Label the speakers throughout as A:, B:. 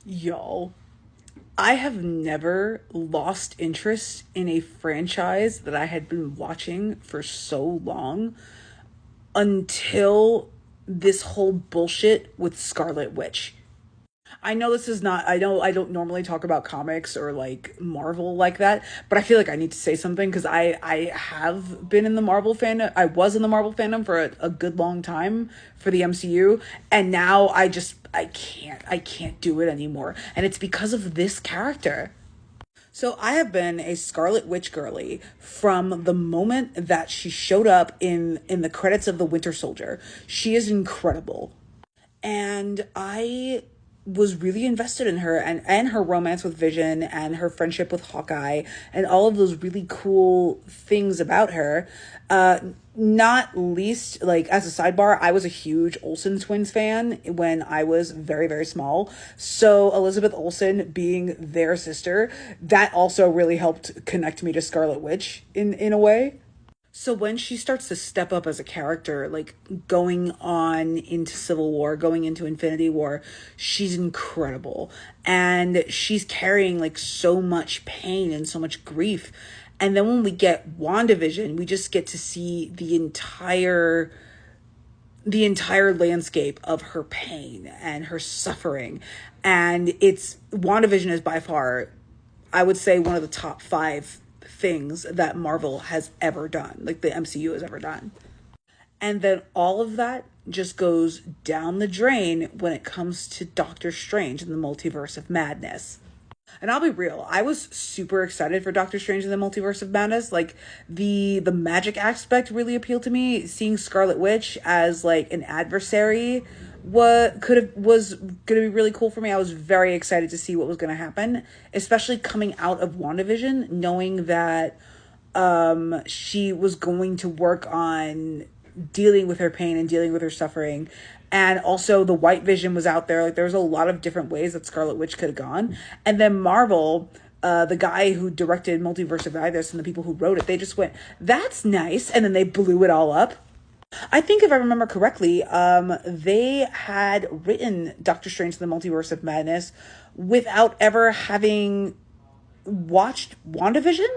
A: Y'all, I have never lost interest in a franchise that I had been watching for so long until this whole bullshit with Scarlet Witch. I know this is not, I know I don't normally talk about comics or like Marvel like that, but I feel like I need to say something because I have been in the Marvel fandom. I was in the Marvel fandom for a good long time for the MCU, and now I can't do it anymore. And it's because of this character. So I have been a Scarlet Witch girly from the moment that she showed up in the credits of The Winter Soldier. She is incredible. And I was really invested in her and her romance with Vision and her friendship with Hawkeye and all of those really cool things about her. Not least, like, as a sidebar, I was a huge Olsen twins fan when I was very, very small. So Elizabeth Olsen being their sister, that also really helped connect me to Scarlet Witch in a way. So when she starts to step up as a character, like going on into Civil War, going into Infinity War, she's incredible. And she's carrying like so much pain and so much grief. And then when we get WandaVision, we just get to see the entire landscape of her pain and her suffering. And it's WandaVision is by far, I would say, one of the top five things that Marvel has ever done, like the MCU has ever done. And then all of that just goes down the drain when it comes to Doctor Strange and the Multiverse of Madness. And I'll be real, I was super excited for Doctor Strange and the Multiverse of Madness. Like the magic aspect really appealed to me. Seeing Scarlet Witch as like an adversary was gonna be really cool for me. I was very excited to see what was gonna happen, especially coming out of WandaVision, knowing that she was going to work on dealing with her pain and dealing with her suffering. And also the White Vision was out there. Like there was a lot of different ways that Scarlet Witch could have gone. And then Marvel, the guy who directed Multiverse of Madness and the people who wrote it, they just went, that's nice. And then they blew it all up. I think if I remember correctly, they had written Doctor Strange and the Multiverse of Madness without ever having watched WandaVision.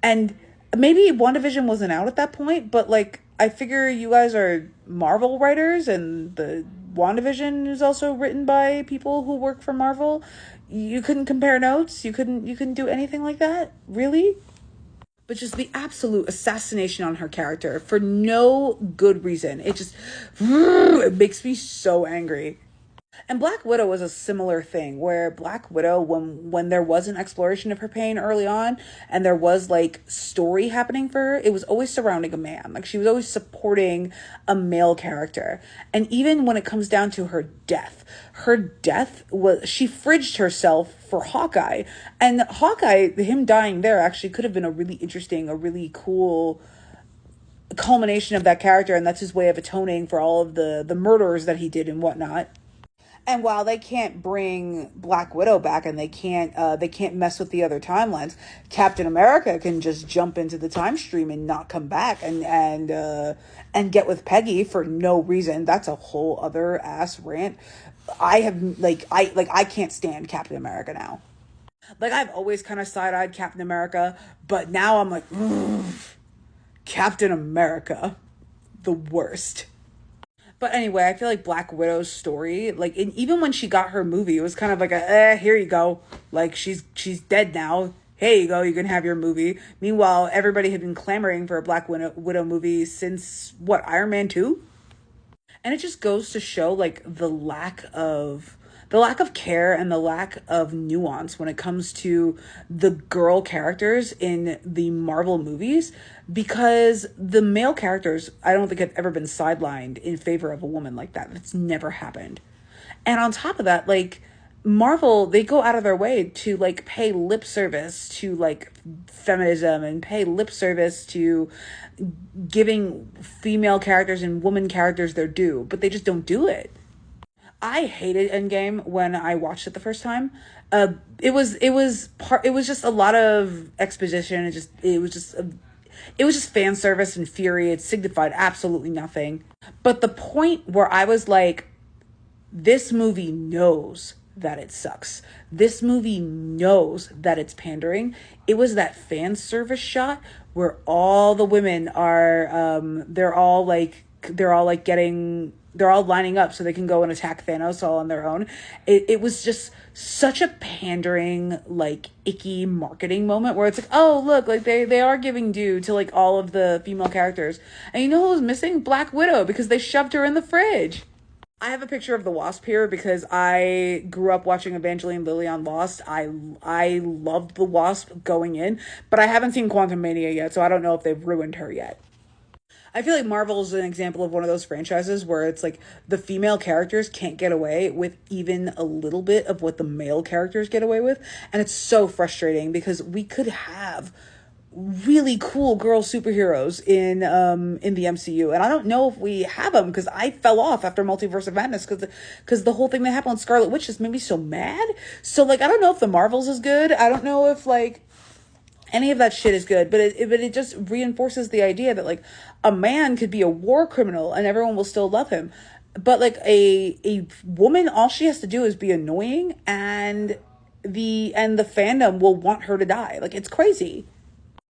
A: And maybe WandaVision wasn't out at that point, but like I figure you guys are Marvel writers and the WandaVision is also written by people who work for Marvel. You couldn't compare notes? You couldn't do anything like that? Really? But just the absolute assassination on her character for no good reason. It makes me so angry. And Black Widow was a similar thing where Black Widow, when there was an exploration of her pain early on and there was like story happening for her, it was always surrounding a man. Like she was always supporting a male character. And even when it comes down to her death was, she fridged herself for Hawkeye. And Hawkeye, him dying there actually could have been a really interesting, a really cool culmination of that character. And that's his way of atoning for all of the murders that he did and whatnot. And while they can't bring Black Widow back and they can't mess with the other timelines, Captain America can just jump into the time stream and not come back and get with Peggy for no reason. That's a whole other ass rant. I can't stand Captain America now. Like I've always kind of side-eyed Captain America, but now I'm like, Captain America, the worst. But anyway, I feel like Black Widow's story, like, and even when she got her movie, it was kind of like here you go. Like, she's dead now. Here you go. You can have your movie. Meanwhile, everybody had been clamoring for a Black Widow movie since, what, Iron Man 2? And it just goes to show, like, the lack of care and the lack of nuance when it comes to the girl characters in the Marvel movies, because the male characters, I don't think have ever been sidelined in favor of a woman like that. That's never happened. And on top of that, like Marvel, they go out of their way to like pay lip service to like feminism and pay lip service to giving female characters and woman characters their due, but they just don't do it. I hated Endgame when I watched it the first time. It was just a lot of exposition. It was just fan service and fury. It signified absolutely nothing. But the point where I was like, this movie knows that it sucks. This movie knows that it's pandering. It was that fan service shot where all the women are they're all lining up so they can go and attack Thanos all on their own. It was just such a pandering, like, icky marketing moment where it's like, oh, look, like, they are giving due to, like, all of the female characters. And you know who was missing? Black Widow, because they shoved her in the fridge. I have a picture of the Wasp here because I grew up watching Evangeline Lilly on Lost. I loved the Wasp going in, but I haven't seen Quantum Mania yet, so I don't know if they've ruined her yet. I feel like Marvel is an example of one of those franchises where it's like the female characters can't get away with even a little bit of what the male characters get away with. And it's so frustrating because we could have really cool girl superheroes in the MCU, and I don't know if we have them because I fell off after Multiverse of Madness because the whole thing that happened with Scarlet Witch just made me so mad. So, like, I don't know if the Marvels is good. I don't know if, like, any of that shit is good, but it just reinforces the idea that, like, a man could be a war criminal and everyone will still love him, but, like, a woman, all she has to do is be annoying and the fandom will want her to die. Like, it's crazy.